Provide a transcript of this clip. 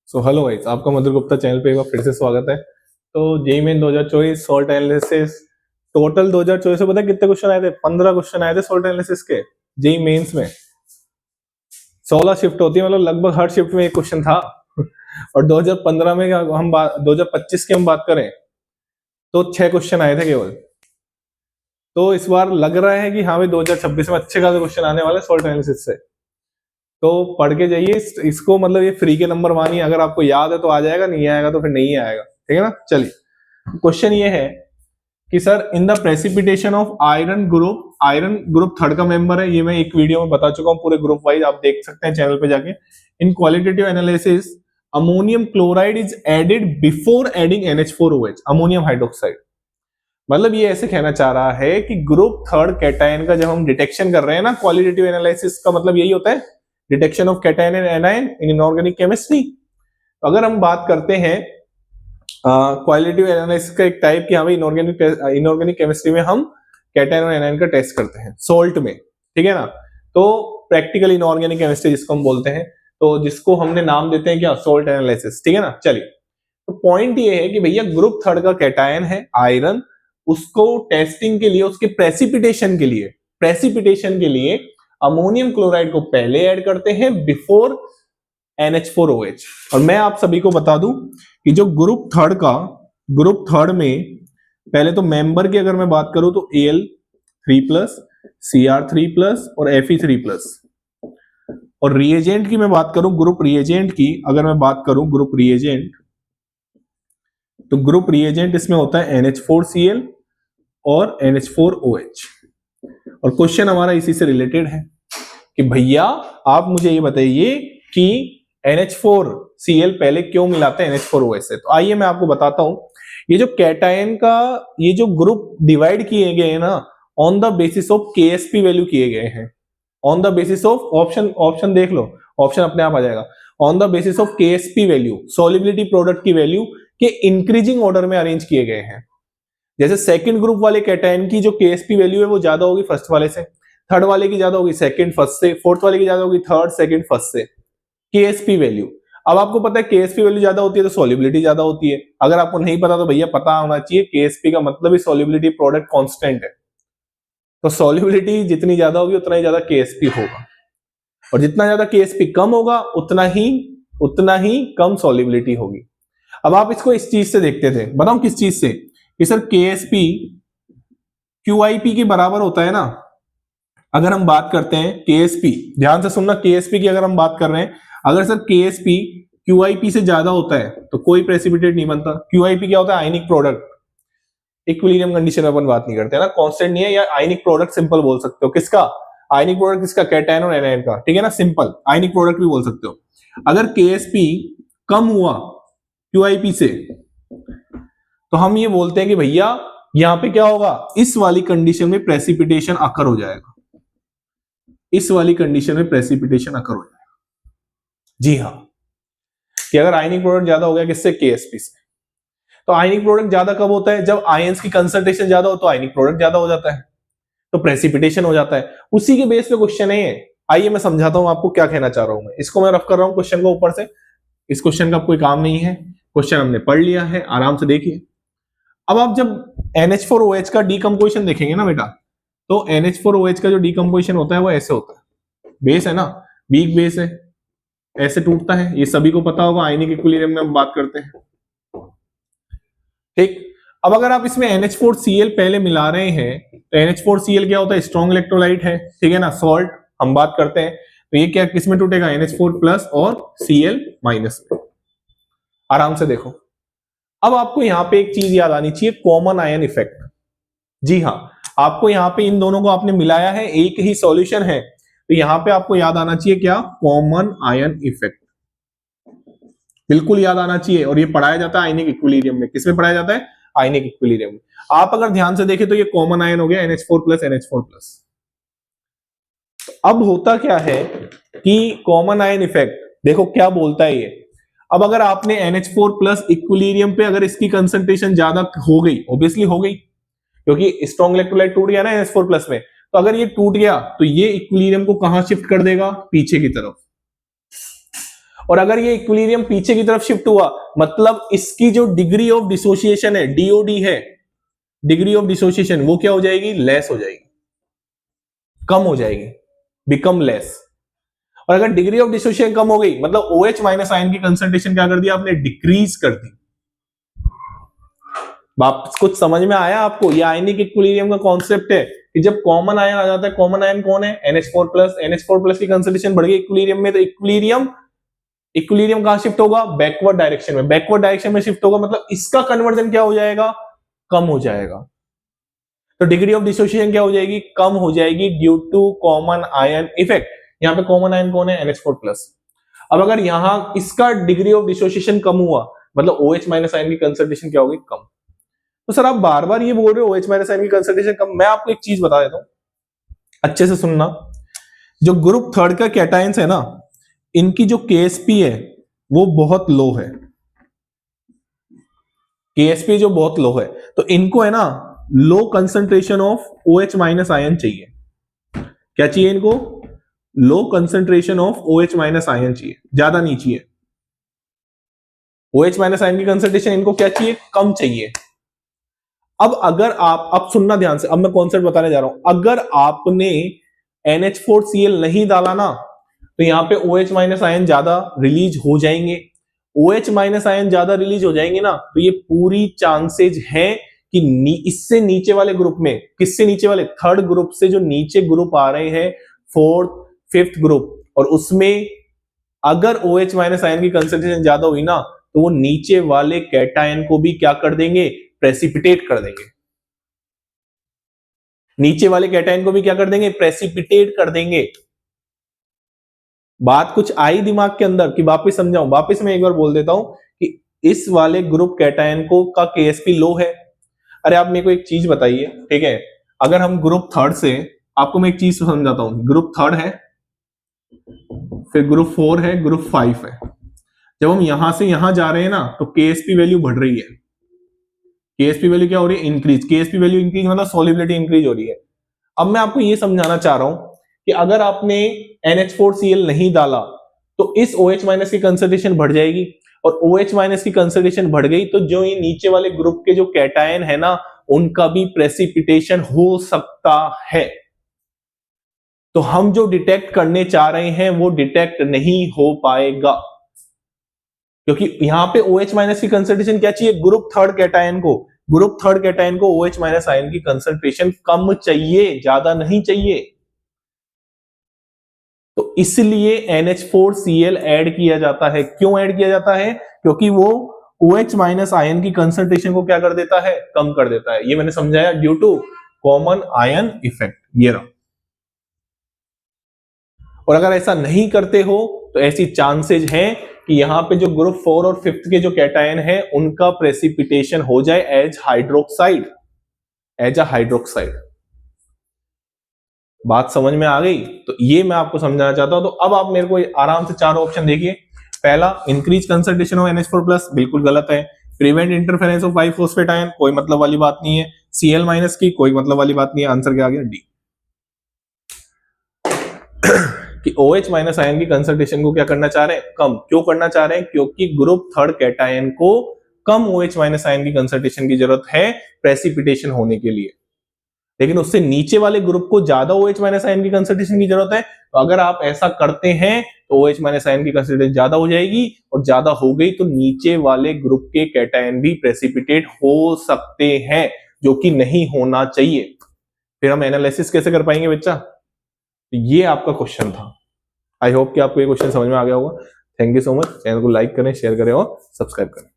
Hello guys, आपका मधुर Gupta channel पे एक बार फिर से स्वागत है। तो JEE main 2024 salt analysis total 2024 में पता है कितने क्वेश्चन आए थे? 15 क्वेश्चन आए थे सॉल्ट एनालिसिस के जेईई मेंस में। 16 शिफ्ट होती है, मतलब लगभग हर शिफ्ट में एक क्वेश्चन था। और 2015 में हम 2025 की हम बात करें तो 6 क्वेश्चन आए थे केवल। तो इस बार लग रहा है कि हाँ भाई 2026 में अच्छे खासे क्वेश्चन आने वाले सॉल्ट एनालिसिस से। तो पढ़ के जाइए इसको, मतलब ये फ्री के नंबर मानिए, अगर आपको याद है तो आ जाएगा, नहीं आएगा तो फिर नहीं आएगा, ठीक है ना। चलिए, क्वेश्चन ये है कि sir in the precipitation of iron group third का मेंबर है। ये मैं एक वीडियो में बता चुका हूँ, पूरे ग्रुप वाइज आप देख सकते हैं चैनल पे जाके। In qualitative analysis ammonium chloride is added before adding NH4OH, ammonium hydroxide. मतलब ये ऐसे कहना चाह रहा है कि ग्रुप थर्ड कैटायन का जब हम डिटेक्शन कर रहे हैं ना, क्वालिटेटिव एनालिसिस का मतलब यही होता है, detection of cation and anion in inorganic chemistry. तो अगर हम बात करते हैं क्वालिटेटिव एनालिसिस का एक टाइप कि हाँ भाई इनऑर्गेनिक केमिस्ट्री में हम कैटायन और एनायन का टेस्ट करते हैं सॉल्ट में, ठीक है ना। तो प्रैक्टिकल इनऑर्गेनिक केमिस्ट्री जिसको हम बोलते हैं, तो जिसको हमने नाम देते हैं क्या, सॉल्ट एनालिसिस, ठीक है ना। चलिए, तो पॉइंट ये है कि भैया ग्रुप थर्ड का कैटायन है आयरन, उसको टेस्टिंग के लिए, उसके प्रेसिपिटेशन के लिए अमोनियम क्लोराइड को पहले ऐड करते हैं बिफोर NH4OH। और मैं आप सभी को बता दूं कि जो ग्रुप थर्ड में पहले तो मेंबर की अगर मैं बात करूं तो Al3+, Cr3+ और Fe3+। और रिएजेंट की मैं बात करूं, ग्रुप रिएजेंट की अगर मैं बात करूं, ग्रुप रिएजेंट, तो ग्रुप रिएजेंट इसमें होता है NH4Cl और NH4OH। और क्वेश्चन हमारा इसी से रिलेटेड है कि भैया आप मुझे ये बताइए कि NH4Cl पहले क्यों मिलाते हैं NH4OH से। तो आइए मैं आपको बताता हूं। ये जो कैटायन का ये जो ग्रुप डिवाइड किए गए हैं ना, on the basis of KSP value किए गए हैं। On the basis of option देख लो, ऑप्शन अपने आप आ जाएगा। On the basis of KSP value, solubility product की वैल्यू के इंक्रीजिंग ऑर्डर में अरेंज किए गए हैं। जैसे सेकंड ग्रुप वाले कैटायन की जो KSP वैल्यू है वो ज्यादा होगी फर्स्ट वाले से, थर्ड वाले की ज्यादा होगी सेकंड फर्स्ट से, फोर्थ वाले की ज्यादा होगी थर्ड सेकंड फर्स्ट से। KSP वैल्यू, अब आपको पता है KSP वैल्यू ज्यादा होती है तो सॉल्युबिलिटी ज्यादा होती है। अगर आपको नहीं पता तो भैया पता होना चाहिए, KSP का मतलब ही सॉल्युबिलिटी प्रोडक्ट कांस्टेंट है। तो सॉल्युबिलिटी जितनी ज्यादा होगी उतना ही ज्यादा KSP होगा, और जितना ज्यादा KSP कम होगा उतना ही कम सॉल्युबिलिटी होगी। अब आप इसको इस चीज से देखते थे, बताऊं किस चीज से, कि सर KSP QIP के बराबर होता है ना। अगर हम बात करते हैं KSP, ध्यान से सुनना, KSP की अगर हम बात कर रहे हैं, अगर सर KSP QIP से ज्यादा होता है तो कोई प्रेसिपिटेट नहीं बनता। QIP क्या होता है, आयनिक प्रोडक्ट। इक्विलिब्रियम कंडीशन में अपन बात नहीं करते ना, कांस्टेंट नहीं है, या आयनिक प्रोडक्ट सिंपल बोल सकते हो। किसका आयनिक प्रोडक्ट, किसका, कैटायन और एनायन का, ठीक है ना, सिंपल आयनिक प्रोडक्ट भी बोल सकते हो। अगर KSP कम हुआ QIP से तो हम ये बोलते हैं कि भैया यहां पे क्या होगा, इस वाली कंडीशन में प्रेसिपिटेशन अकर हो जाएगा, इस वाली कंडीशन में प्रेसिपिटेशन अकर हो जाएगा। जी हाँ, कि अगर आयनिक प्रोडक्ट ज्यादा हो गया किससे, KSP से। तो आयनिक प्रोडक्ट ज्यादा कब होता है, जब आयंस की कंसंट्रेशन ज्यादा हो तो आयनिक प्रोडक्ट ज्यादा हो जाता है, तो प्रेसिपिटेशन हो जाता है। उसी के बेस पे क्वेश्चन है। आइए मैं समझाता हूं आपको क्या कहना चाह रहा हूं मैं। इसको मैं रफ कर रहा हूं क्वेश्चन को ऊपर से, इस क्वेश्चन का कोई काम नहीं है, क्वेश्चन हमने पढ़ लिया है, आराम से देखिए। अब आप जब NH4OH का डीकम्पोजिशन देखेंगे ना बेटा, तो NH4OH का जो डीकम्पोजिशन होता है वो ऐसे होता है, बेस है ना, वीक बेस है, ऐसे टूटता है, ये सभी को पता होगा, आयनिक इक्विलिब्रियम में हम बात करते हैं, ठीक। अब अगर आप इसमें NH4Cl पहले मिला रहे हैं, तो NH4Cl क्या होता है, स्ट्रॉन्ग इलेक्ट्रोलाइट है, ठीक है ना, सॉल्ट हम बात करते हैं। तो ये क्या किसमें टूटेगा, NH4+ और Cl- में। आराम से देखो। अब आपको यहां पे एक चीज याद आनी चाहिए, कॉमन आयन इफेक्ट। जी हाँ, आपको यहां पे इन दोनों को आपने मिलाया है, एक ही सॉल्यूशन है, तो यहां पे आपको याद आना चाहिए क्या, कॉमन आयन इफेक्ट, बिल्कुल याद आना चाहिए। और ये पढ़ाया जाता है आयनिक इक्विलिब्रियम में। किसमें पढ़ाया जाता है, आयनिक इक्विलिब्रियम में। आप अगर ध्यान से देखें तो ये कॉमन आयन हो गया NH4+ NH4+। अब होता क्या है कि कॉमन आयन इफेक्ट देखो क्या बोलता है ये। अब अगर आपने NH4+ इक्विलिब्रियम पे अगर इसकी कंसंट्रेशन ज्यादा हो गई, ऑब्वियसली हो गई, क्योंकि स्ट्रॉन्ग इलेक्ट्रोलाइट टूट गया ना NH4+ में, तो अगर ये टूट गया तो ये इक्विलिब्रियम को कहां शिफ्ट कर देगा, पीछे की तरफ। और अगर ये इक्विलिब्रियम पीछे की तरफ शिफ्ट हुआ मतलब इसकी जो डिग्री ऑफ डिसोसिएशन है, डीओडी है, डिग्री ऑफ डिसोसिएशन, वो क्या हो जाएगी, लेस हो जाएगी, कम हो जाएगी, बिकम लेस। और अगर डिग्री ऑफ डिसोसिएशन कम हो गई मतलब OH माइनस आयन की कंसंट्रेशन क्या कर दिया आपने, डिक्रीज कर दी। वापस कुछ समझ में आया आपको? ये आयनिक इक्विलिब्रियम का कॉन्सेप्ट है कि जब कॉमन आयन आ जाता है, कॉमन आयन कौन है, NH4+, NH4+ की कंसंट्रेशन बढ़ गई इक्विलिब्रियम में, तो इक्विलिब्रियम कहां शिफ्ट होगा, बैकवर्ड डायरेक्शन में, बैकवर्ड डायरेक्शन में शिफ्ट होगा मतलब इसका कन्वर्जन क्या हो जाएगा, कम हो जाएगा। तो डिग्री ऑफ डिसोसिएशन क्या हो जाएगी, कम हो जाएगी due to common ion effect. यहां पे कॉमन आयन कौन है, NH4+। अब अगर यहां इसका डिग्री ऑफ डिसोसिएशन कम हुआ मतलब OH माइनस आयन की कंसंट्रेशन क्या होगी, कम। तो सर आप बार बार ये बोल रहे हो OH माइनस आयन की कंसंट्रेशन कम, मैं आपको एक चीज बता देता हूं, अच्छे से सुनना। जो ग्रुप थर्ड का कैटायंस है ना, इनकी जो KSP है वो बहुत लो है, KSP जो बहुत लो है, तो इनको है ना low concentration of OH minus ion चाहिए। क्या चाहिए इनको, low concentration of OH minus ion चाहिए, ज्यादा नहीं चाहिए। OH माइनस आयन की कंसंट्रेशन इनको क्या चाहिए, कम चाहिए। अब अगर आप, अब सुनना ध्यान से, अब मैं कॉन्सेप्ट बताने जा रहा हूं। अगर आपने NH4Cl नहीं डाला ना तो यहां पे OH माइनस आयन ज्यादा रिलीज हो जाएंगे। OH माइनस आयन ज्यादा रिलीज हो जाएंगे ना तो ये पूरी चांसेज है कि इससे नीचे वाले ग्रुप में, किससे नीचे वाले, थर्ड ग्रुप से जो नीचे ग्रुप आ रहे हैं, फोर्थ फिफ्थ ग्रुप, और उसमें अगर OH माइनस आयन की कंसंट्रेशन ज्यादा हुई ना तो वो नीचे वाले कैटायन को भी क्या कर देंगे, प्रेसिपिटेट कर देंगे। नीचे वाले कैटायन को भी क्या कर देंगे, प्रेसिपिटेट कर देंगे। बात कुछ आई दिमाग के अंदर कि वापिस समझाऊं, वापिस मैं एक बार बोल देता हूं कि इस वाले ग्रुप कैटायन को का KSP लो है। अरे आप मेरे को एक चीज बताइए, ठीक है, अगर हम ग्रुप थर्ड से, आपको मैं एक चीज समझाता हूं, ग्रुप थर्ड है, फिर ग्रुप 4 है, ग्रुप 5 है। जब हम यहां से यहां जा रहे हैं ना तो KSP वैल्यू बढ़ रही है। KSP वैल्यू क्या हो रही है, इंक्रीज। KSP वैल्यू इंक्रीज मतलब सॉल्युबिलिटी इंक्रीज हो रही है। अब मैं आपको ये समझाना चाह रहा हूं कि अगर आपने NH4Cl नहीं डाला तो इस OH माइनस की कंसंट्रेशन बढ़ जाएगी, और OH माइनस की कंसंट्रेशन बढ़ गई तो जो ये नीचे वाले ग्रुप के जो कैटायन है ना उनका भी प्रेसिपिटेशन हो सकता है। तो हम जो डिटेक्ट करने चाह रहे हैं वो डिटेक्ट नहीं हो पाएगा, क्योंकि यहां पे OH माइनस की कंसंट्रेशन क्या चाहिए, ग्रुप थर्ड कैटायन को, ग्रुप थर्ड कैटायन को OH माइनस आयन की कंसंट्रेशन कम चाहिए, ज्यादा नहीं चाहिए। तो इसलिए NH4Cl ऐड किया जाता है। क्यों ऐड किया जाता है, क्योंकि वो OH माइनस आयन की कंसंट्रेशन को क्या कर देता है, कम कर देता है। ये मैंने समझाया, due to common ion effect, ये रहा। और अगर ऐसा नहीं करते हो तो ऐसी चांसेज हैं कि यहां पे जो ग्रुप 4 और 5 के जो कैटायन है उनका प्रेसिपिटेशन हो जाए as hydroxide, as a hydroxide. बात समझ में आ गई? तो ये मैं आपको समझाना चाहता हूं। तो अब आप मेरे को आराम से चारों ऑप्शन देखिए। पहला, इंक्रीज कंसंट्रेशन ऑफ NH4+, बिल्कुल गलत है। प्रिवेंट इंटरफेरेंस ऑफ 5-फॉस्फेट आयन, कोई मतलब वाली बात नहीं है। Cl- की कोई मतलब वाली बात नहीं है। आंसर क्या आ गया, डी। कि OH माइनस आयन की कंसंट्रेशन को क्या करना चाह रहे हैं, कम। क्यों करना चाह रहे हैं, क्योंकि ग्रुप थर्ड कैटायन को कम OH माइनस आयन की कंसंट्रेशन की जरूरत है प्रेसिपिटेशन होने के लिए, लेकिन उससे नीचे वाले ग्रुप को ज्यादा OH माइनस आयन की कंसंट्रेशन की जरूरत है। तो अगर आप ऐसा करते हैं तो OH माइनस आयन की कंसंट्रेशन ज्यादा हो जाएगी, और ज्यादा हो गई तो नीचे वाले ग्रुप के कैटायन भी प्रेसिपिटेट हो सकते हैं, जो कि नहीं होना चाहिए। फिर हम एनालिसिस कैसे कर पाएंगे बच्चा? ये आपका क्वेश्चन था। आई होप कि आपको ये क्वेश्चन समझ में आ गया होगा। Thank you so much. Channel को लाइक करें, शेयर करें और सब्सक्राइब करें।